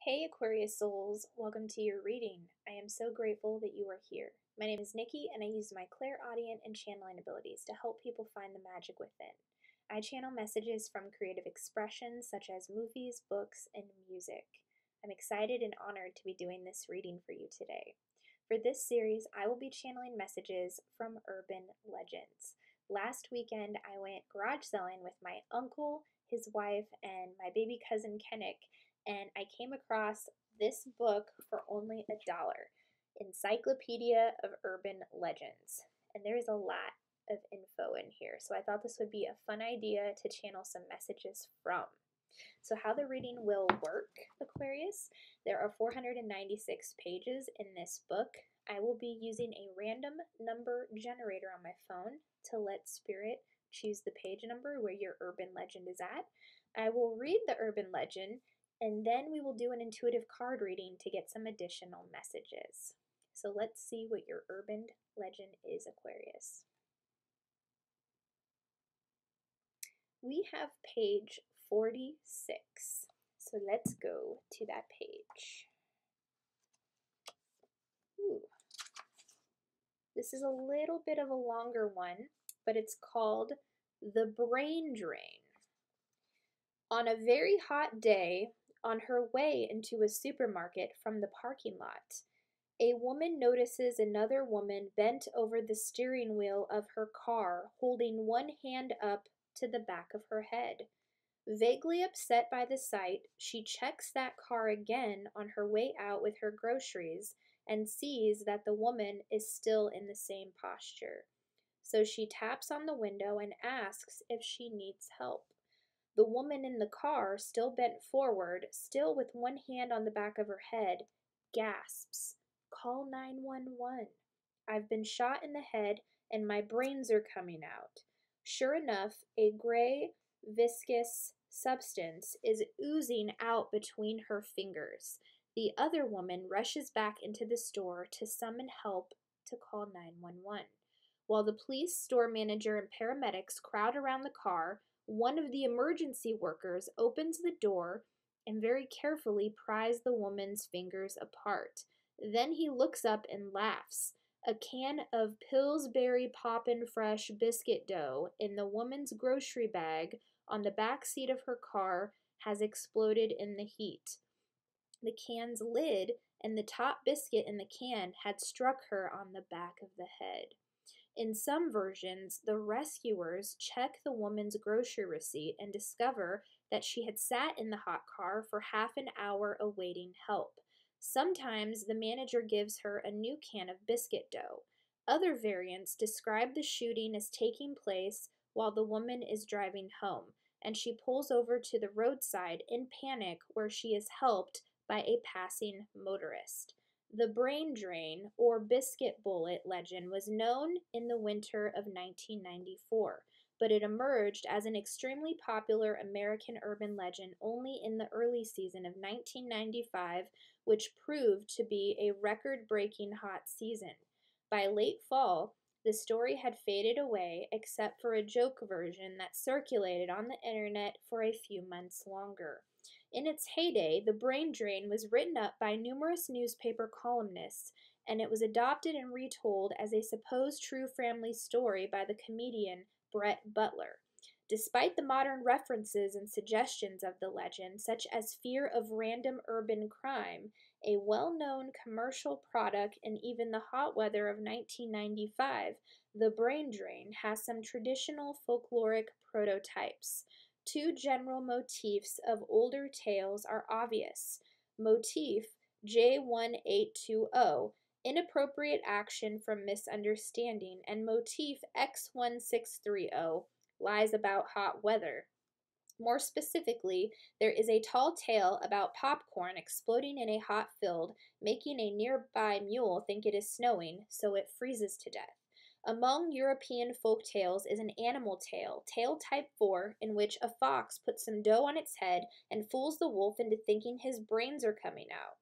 Hey Aquarius Souls, welcome to your reading. I am so grateful that you are here. My name is Nikki and I use my clairaudient and channeling abilities to help people find the magic within. I channel messages from creative expressions such as movies, books, and music. I'm excited and honored to be doing this reading for you today. For this series, I will be channeling messages from urban legends. Last weekend, I went garage selling with my uncle, his wife, and my baby cousin Kennick, and I came across this book for only $1, Encyclopedia of Urban Legends. And there is a lot of info in here, so I thought this would be a fun idea to channel some messages from. So how the reading will work, Aquarius, there are 496 pages in this book. I will be using a random number generator on my phone to let Spirit choose the page number where your urban legend is at. I will read the urban legend, and then we will do an intuitive card reading to get some additional messages. So let's see what your urban legend is, Aquarius. We have page 46. So let's go to that page. Ooh. This is a little bit of a longer one, but it's called The Brain Drain. On a very hot day, on her way into a supermarket from the parking lot, a woman notices another woman bent over the steering wheel of her car, holding one hand up to the back of her head. Vaguely upset by the sight, she checks that car again on her way out with her groceries and sees that the woman is still in the same posture. So she taps on the window and asks if she needs help. The woman in the car, still bent forward, still with one hand on the back of her head, gasps, "Call 911. I've been shot in the head and my brains are coming out." Sure enough, a gray, viscous substance is oozing out between her fingers. The other woman rushes back into the store to summon help to call 911. While the police, store manager, and paramedics crowd around the car, one of the emergency workers opens the door and very carefully pries the woman's fingers apart. Then he looks up and laughs. A can of Pillsbury Poppin' Fresh biscuit dough in the woman's grocery bag on the back seat of her car has exploded in the heat. The can's lid and the top biscuit in the can had struck her on the back of the head. In some versions, the rescuers check the woman's grocery receipt and discover that she had sat in the hot car for half an hour awaiting help. Sometimes the manager gives her a new can of biscuit dough. Other variants describe the shooting as taking place while the woman is driving home, and she pulls over to the roadside in panic where she is helped by a passing motorist. The brain drain, or biscuit bullet legend, was known in the winter of 1994, but it emerged as an extremely popular American urban legend only in the early season of 1995, which proved to be a record-breaking hot season. By late fall, the story had faded away except for a joke version that circulated on the internet for a few months longer. In its heyday, The Brain Drain was written up by numerous newspaper columnists, and it was adopted and retold as a supposed true family story by the comedian Brett Butler. Despite the modern references and suggestions of the legend, such as fear of random urban crime, a well-known commercial product, and even the hot weather of 1995, The Brain Drain has some traditional folkloric prototypes. Two general motifs of older tales are obvious. Motif J1820, inappropriate action from misunderstanding, and motif X1630, lies about hot weather. More specifically, there is a tall tale about popcorn exploding in a hot field, making a nearby mule think it is snowing, so it freezes to death. Among European folk tales is an animal tale, tale type 4, in which a fox puts some dough on its head and fools the wolf into thinking his brains are coming out.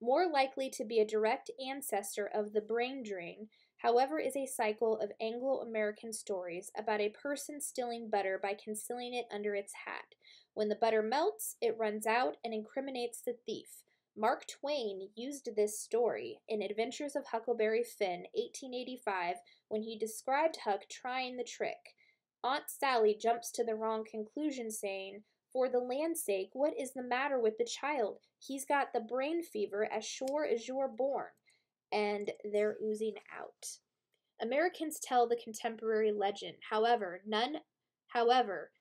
More likely to be a direct ancestor of the brain drain, however, is a cycle of Anglo-American stories about a person stealing butter by concealing it under its hat. When the butter melts, it runs out and incriminates the thief. Mark Twain used this story in Adventures of Huckleberry Finn, 1885, when he described Huck trying the trick. Aunt Sally jumps to the wrong conclusion, saying, "For the land's sake, what is the matter with the child? He's got the brain fever as sure as you're born." And they're oozing out. Americans tell the contemporary legend, however,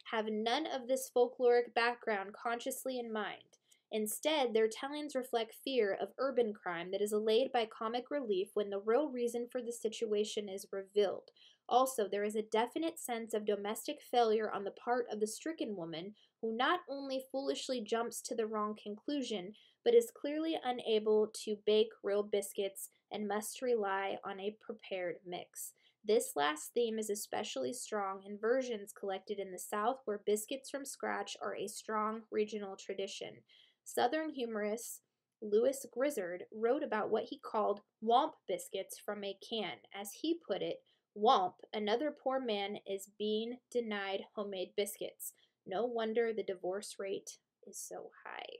have none of this folkloric background consciously in mind. Instead, their tellings reflect fear of urban crime that is allayed by comic relief when the real reason for the situation is revealed. Also, there is a definite sense of domestic failure on the part of the stricken woman, who not only foolishly jumps to the wrong conclusion, but is clearly unable to bake real biscuits and must rely on a prepared mix. This last theme is especially strong in versions collected in the South, where biscuits from scratch are a strong regional tradition. Southern humorist Louis Grizzard wrote about what he called womp biscuits from a can. As he put it, "Womp, another poor man is being denied homemade biscuits. No wonder the divorce rate is so high."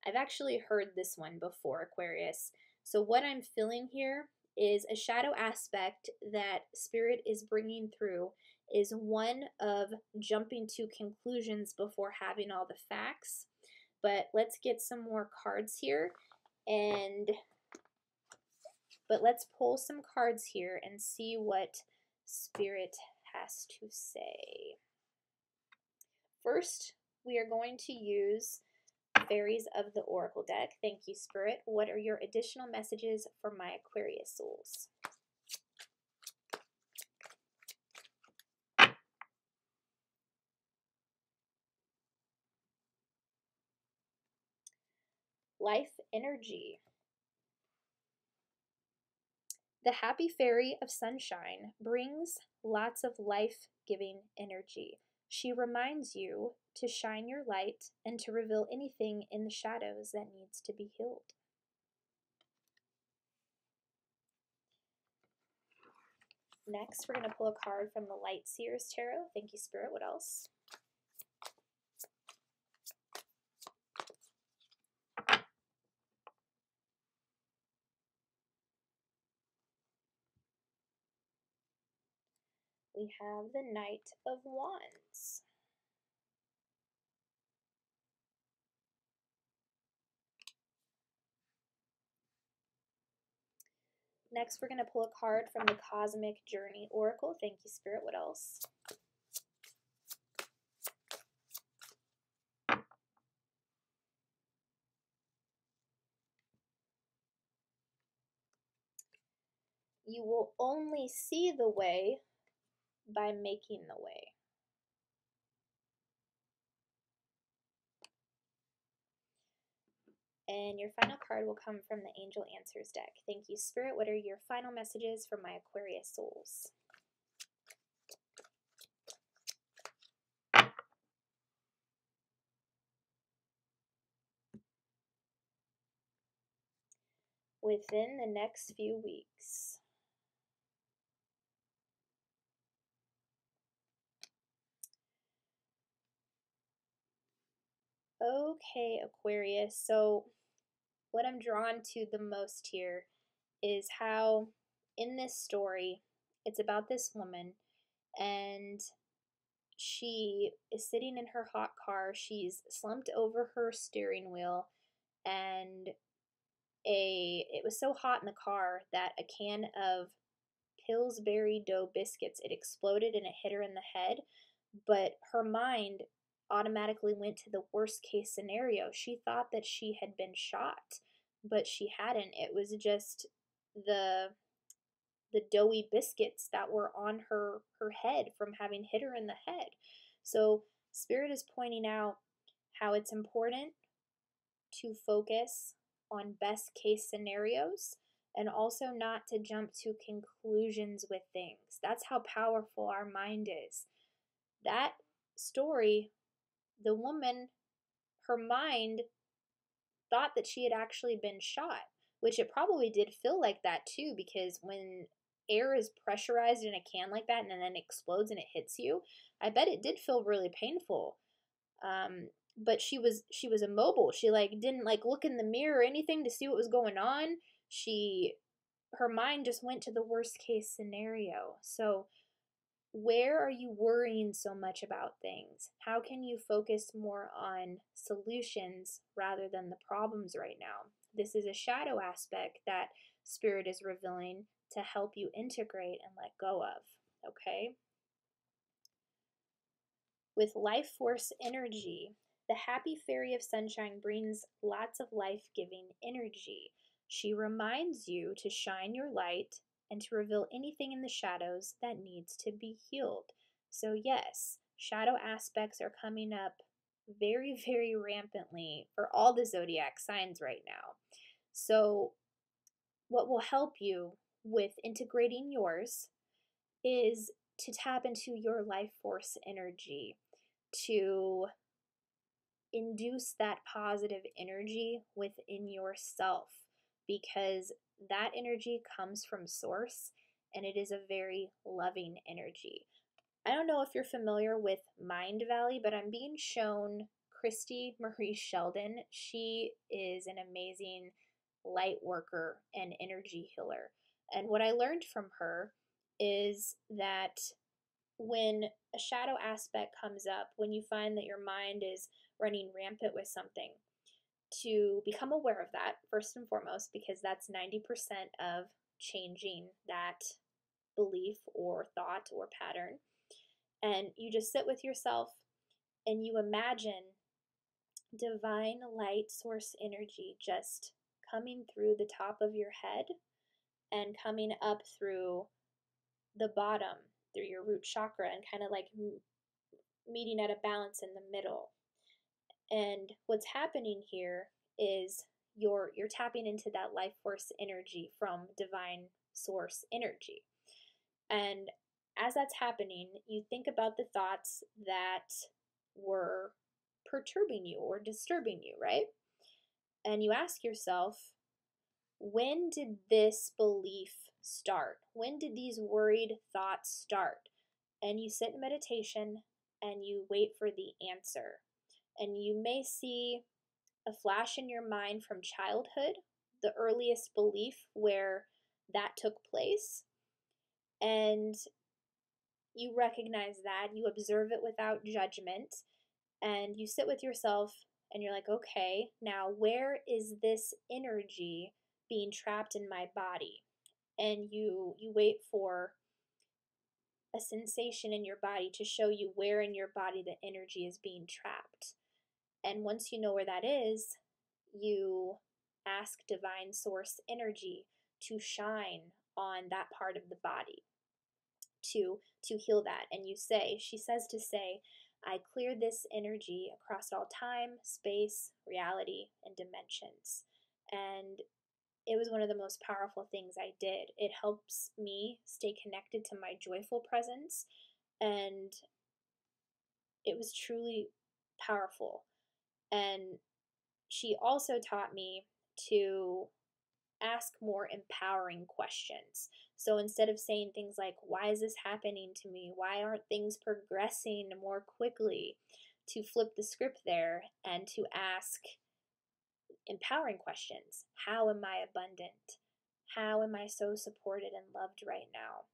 I've actually heard this one before, Aquarius. So what I'm feeling here is a shadow aspect that Spirit is bringing through is one of jumping to conclusions before having all the facts. But let's get some more cards here, but let's pull some cards here and see what Spirit has to say. First, we are going to use Fairies of the Oracle deck. Thank you, Spirit. What are your additional messages for my Aquarius souls? Life energy. The happy fairy of sunshine brings lots of life-giving energy. She reminds you to shine your light and to reveal anything in the shadows that needs to be healed. Next, we're going to pull a card from the Light Seers Tarot. Thank you, Spirit. What else? We have the Knight of Wands. Next, we're going to pull a card from the Cosmic Journey Oracle. Thank you, Spirit. What else? You will only see the way by making the way. And your final card will come from the Angel Answers deck. Thank you, Spirit. What are your final messages for my Aquarius souls? Within the next few weeks. Okay, Aquarius. So what I'm drawn to the most here is how in this story, it's about this woman, and she is sitting in her hot car. She's slumped over her steering wheel, and it was so hot in the car that a can of Pillsbury dough biscuits, it exploded and it hit her in the head. But her mind automatically went to the worst case scenario. She thought that she had been shot, but she hadn't. It was just the doughy biscuits that were on her head from having hit her in the head. So Spirit is pointing out how it's important to focus on best case scenarios and also not to jump to conclusions with things. That's how powerful our mind is. That story, the woman, her mind thought that she had actually been shot, which it probably did feel like that too, because when air is pressurized in a can like that and then it explodes and it hits you, I bet it did feel really painful. but she was immobile. She like didn't like look in the mirror or anything to see what was going on. Her mind just went to the worst case scenario. So where are you worrying so much about things? How can you focus more on solutions rather than the problems right now? This is a shadow aspect that Spirit is revealing to help you integrate and let go of, okay? With life force energy, the happy fairy of sunshine brings lots of life giving energy. She reminds you to shine your light and to reveal anything in the shadows that needs to be healed. So, yes, shadow aspects are coming up very, very rampantly for all the zodiac signs right now. So, what will help you with integrating yours is to tap into your life force energy, to induce that positive energy within yourself, because that energy comes from source and it is a very loving energy. I don't know if you're familiar with Mind Valley, but I'm being shown Christy Marie Sheldon. She is an amazing light worker and energy healer. And what I learned from her is that when a shadow aspect comes up, when you find that your mind is running rampant with something, to become aware of that first and foremost, because that's 90% of changing that belief or thought or pattern. And you just sit with yourself and you imagine divine light source energy just coming through the top of your head and coming up through the bottom, through your root chakra, and kind of like meeting at a balance in the middle. And what's happening here is you're tapping into that life force energy from divine source energy. And as that's happening, you think about the thoughts that were perturbing you or disturbing you, right? And you ask yourself, when did this belief start? When did these worried thoughts start? And you sit in meditation and you wait for the answer. And you may see a flash in your mind from childhood, the earliest belief where that took place. And you recognize that, you observe it without judgment, and you sit with yourself and you're like, okay, now where is this energy being trapped in my body? And you wait for a sensation in your body to show you where in your body the energy is being trapped. And once you know where that is, you ask divine source energy to shine on that part of the body, to heal that. And she says to say, I clear this energy across all time, space, reality, and dimensions. And it was one of the most powerful things I did. It helps me stay connected to my joyful presence, and it was truly powerful. And she also taught me to ask more empowering questions. So instead of saying things like, why is this happening to me? Why aren't things progressing more quickly? To flip the script there and to ask empowering questions. How am I abundant? How am I so supported and loved right now?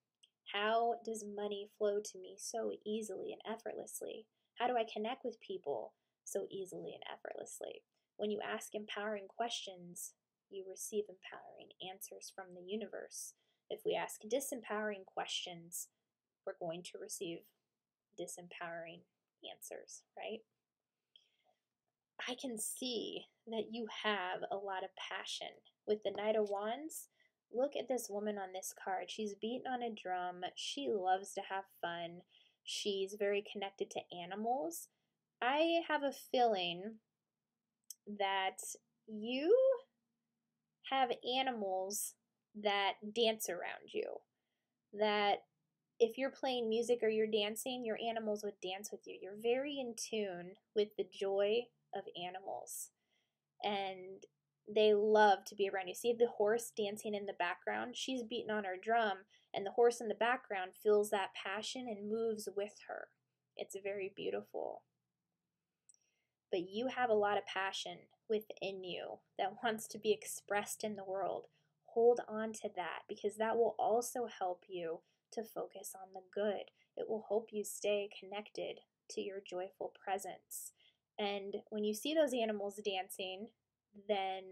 How does money flow to me so easily and effortlessly? How do I connect with people so easily and effortlessly? When you ask empowering questions, you receive empowering answers from the universe. If we ask disempowering questions, we're going to receive disempowering answers, right? I can see that you have a lot of passion. With the Knight of Wands, look at this woman on this card. She's beating on a drum. She loves to have fun. She's very connected to animals. I have a feeling that you have animals that dance around you. That if you're playing music or you're dancing, your animals would dance with you. You're very in tune with the joy of animals, and they love to be around you. See the horse dancing in the background? She's beating on her drum, and the horse in the background feels that passion and moves with her. It's very beautiful. but you have a lot of passion within you that wants to be expressed in the world. Hold on to that, because that will also help you to focus on the good. It will help you stay connected to your joyful presence. And when you see those animals dancing, then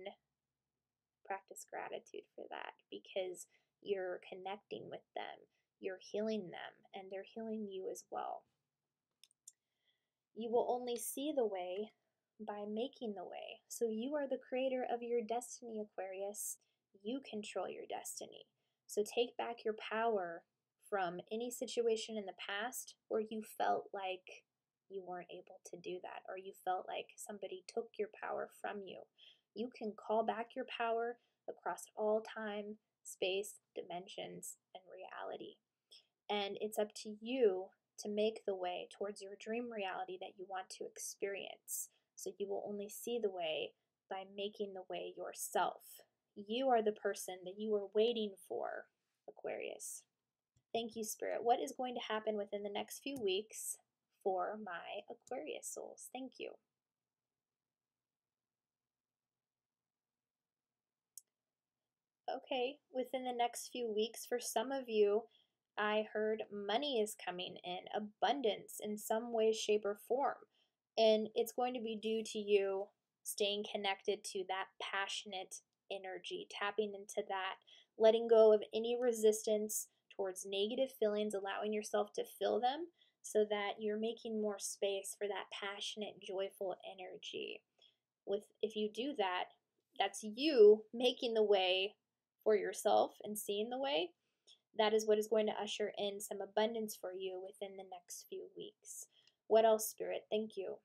practice gratitude for that, because you're connecting with them, you're healing them, and they're healing you as well. You will only see the way by making the way. So you are the creator of your destiny, Aquarius. You control your destiny. So take back your power from any situation in the past where you felt like you weren't able to do that, or you felt like somebody took your power from you. You can call back your power across all time, space, dimensions, and reality. And it's up to you to make the way towards your dream reality that you want to experience. So you will only see the way by making the way yourself. You are the person that you are waiting for, Aquarius. Thank you, Spirit. What is going to happen within the next few weeks for my Aquarius souls? Thank you. Okay, within the next few weeks, for some of you, I heard money is coming in, abundance in some way, shape, or form. And it's going to be due to you staying connected to that passionate energy, tapping into that, letting go of any resistance towards negative feelings, allowing yourself to feel them so that you're making more space for that passionate, joyful energy. If you do that, that's you making the way for yourself and seeing the way. That is what is going to usher in some abundance for you within the next few weeks. What else, Spirit? Thank you.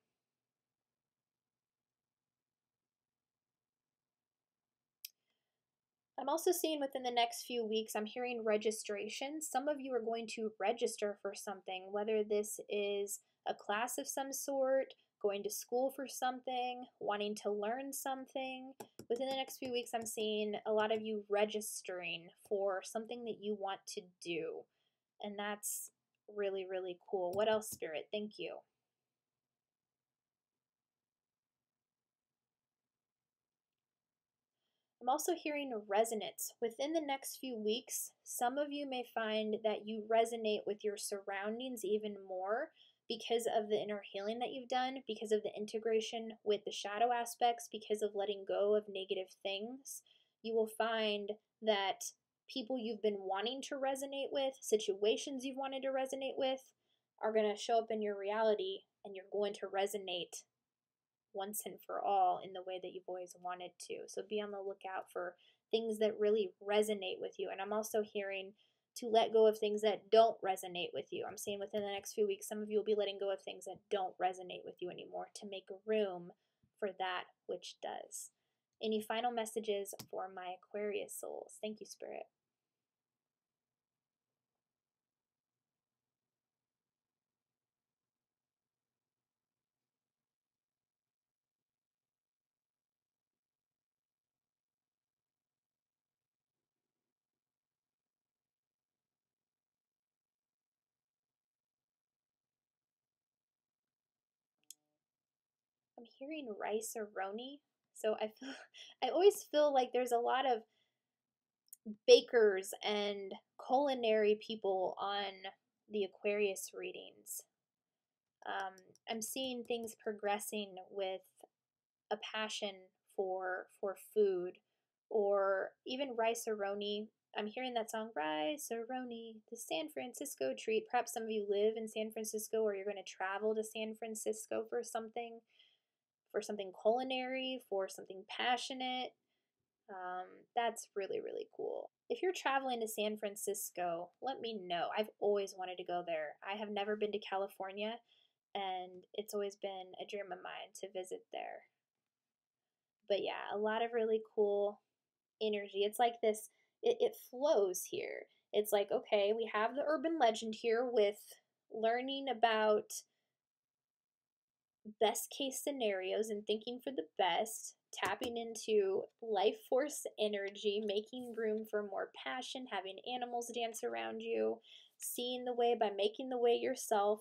I'm also seeing within the next few weeks, I'm hearing registration. Some of you are going to register for something, whether this is a class of some sort, going to school for something, wanting to learn something. Within the next few weeks, I'm seeing a lot of you registering for something that you want to do. And that's really, really cool. What else, Spirit? Thank you. I'm also hearing a resonance. Within the next few weeks, some of you may find that you resonate with your surroundings even more because of the inner healing that you've done, because of the integration with the shadow aspects, because of letting go of negative things. You will find that people you've been wanting to resonate with, situations you've wanted to resonate with, are going to show up in your reality, and you're going to resonate once and for all in the way that you've always wanted to. So be on the lookout for things that really resonate with you. And I'm also hearing to let go of things that don't resonate with you. I'm saying within the next few weeks, some of you will be letting go of things that don't resonate with you anymore to make room for that which does. Any final messages for my Aquarius souls? Thank you, Spirit. I'm hearing rice or roni. So I always feel like there's a lot of bakers and culinary people on the Aquarius readings. I'm seeing things progressing with a passion for food, or even rice-a-roni. I'm hearing that song, Rice-a-roni, the San Francisco treat. Perhaps some of you live in San Francisco, or you're going to travel to San Francisco for something culinary, for something passionate. That's really, really cool. If you're traveling to San Francisco, let me know. I've always wanted to go there. I have never been to California, and it's always been a dream of mine to visit there. But yeah, a lot of really cool energy. It's like this, it flows here. It's like, okay, we have the urban legend here with learning about best case scenarios and thinking for the best, tapping into life force energy, making room for more passion, having animals dance around you, seeing the way by making the way yourself.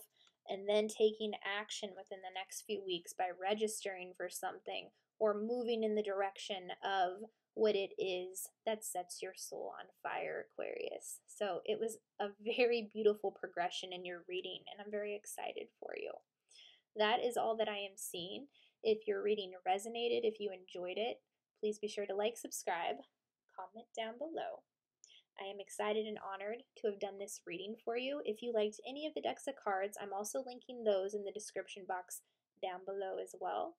and then taking action within the next few weeks by registering for something or moving in the direction of what it is that sets your soul on fire, Aquarius. So it was a very beautiful progression in your reading, and I'm very excited for you. That is all that I am seeing. If your reading resonated, if you enjoyed it, please be sure to like, subscribe, comment down below. I am excited and honored to have done this reading for you. If you liked any of the decks of cards, I'm also linking those in the description box down below as well.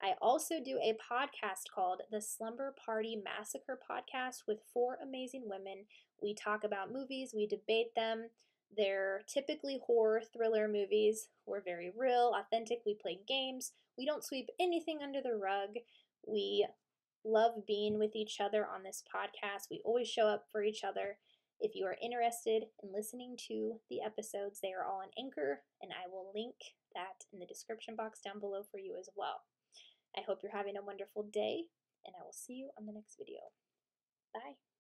I also do a podcast called the Slumber Party Massacre Podcast with 4 amazing women. We talk about movies, we debate them. They're typically horror thriller movies. We're very real, authentic. We play games. We don't sweep anything under the rug. We love being with each other on this podcast. We always show up for each other. If you are interested in listening to the episodes, they are all on Anchor, and I will link that in the description box down below for you as well. I hope you're having a wonderful day, and I will see you on the next video. Bye.